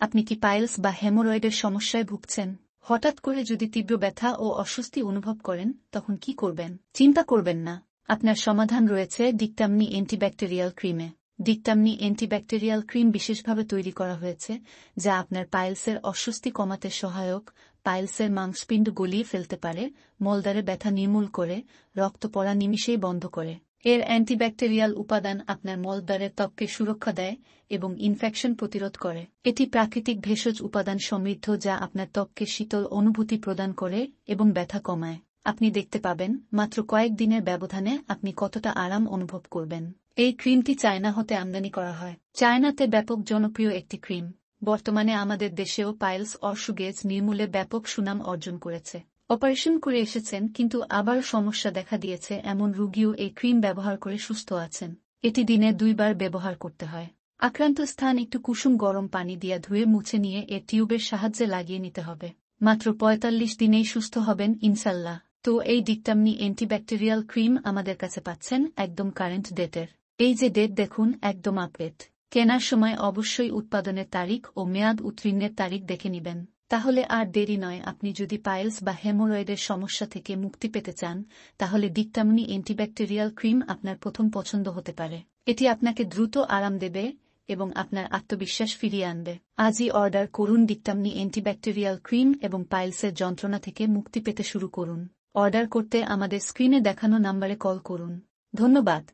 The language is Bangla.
আপনি কি পাইলস বা হেমোরয়েডের সমস্যায় ভুগছেন? হঠাৎ করে যদি তীব্র ব্যথা ও অস্বস্তি অনুভব করেন, তখন কি করবেন? চিন্তা করবেন না। আপনার সমাধান রয়েছে ডিকটামনি অ্যান্টিব্যাকটেরিয়াল ক্রিমে। ডিকটামনি অ্যান্টিব্যাকটেরিয়াল ক্রিম বিশেষভাবে তৈরি করা হয়েছে, যা আপনার পাইলসের অস্বস্তি কমাতে সহায়ক, পাইলসের মাংসপিণ্ড গলিয়ে ফেলতে পারে, মলদ্বারে ব্যথা নির্মূল করে, রক্ত পড়া নিমিষেই বন্ধ করে। এর অ্যান্টিব্যাকটেরিয়াল উপাদান আপনার মলদ্বারের ত্বককে সুরক্ষা দেয় এবং ইনফেকশন প্রতিরোধ করে। এটি প্রাকৃতিক ভেষজ উপাদান সমৃদ্ধ, যা আপনার ত্বককে শীতল অনুভূতি প্রদান করে এবং ব্যথা কমায়। আপনি দেখতে পাবেন মাত্র কয়েক দিনের ব্যবধানে আপনি কতটা আরাম অনুভব করবেন। এই ক্রিমটি চায়না হতে আমদানি করা হয়। চায়নাতে ব্যাপক জনপ্রিয় একটি ক্রিম। বর্তমানে আমাদের দেশেও পাইলস অর্শুগেজ নির্মূলে ব্যাপক সুনাম অর্জন করেছে। অপারেশন করে এসেছেন কিন্তু আবারও সমস্যা দেখা দিয়েছে এমন রোগীও এই ক্রিম ব্যবহার করে সুস্থ আছেন। এটি দিনে 2 বার ব্যবহার করতে হয়। আক্রান্ত স্থান একটু কুসুম গরম পানি দিয়ে ধুয়ে মুছে নিয়ে এর টিউবের সাহায্যে লাগিয়ে নিতে হবে। মাত্র 45 দিনেই সুস্থ হবেন ইনশাল্লাহ। তো এই ডিকটামনি অ্যান্টিব্যাকটেরিয়াল ক্রিম আমাদের কাছে পাচ্ছেন একদম কারেন্ট ডেটের। এই যে ডেট দেখুন, একদম আপডেট। কেনার সময় অবশ্যই উৎপাদনের তারিখ ও মেয়াদ উত্তীর্ণের তারিখ দেখে নেবেন। তাহলে আর দেরি নয়। আপনি যদি পাইলস বা হেমোরয়েডের সমস্যা থেকে মুক্তি পেতে চান, তাহলে ডিকটামনি অ্যান্টিব্যাকটেরিয়াল ক্রিম আপনার প্রথম পছন্দ হতে পারে। এটি আপনাকে দ্রুত আরাম দেবে এবং আপনার আত্মবিশ্বাস ফিরিয়ে আনবে। আজই অর্ডার করুন ডিকটামনি অ্যান্টিব্যাকটেরিয়াল ক্রিম এবং পাইলসের যন্ত্রণা থেকে মুক্তি পেতে শুরু করুন। অর্ডার করতে আমাদের স্ক্রিনে দেখানো নম্বরে কল করুন। ধন্যবাদ।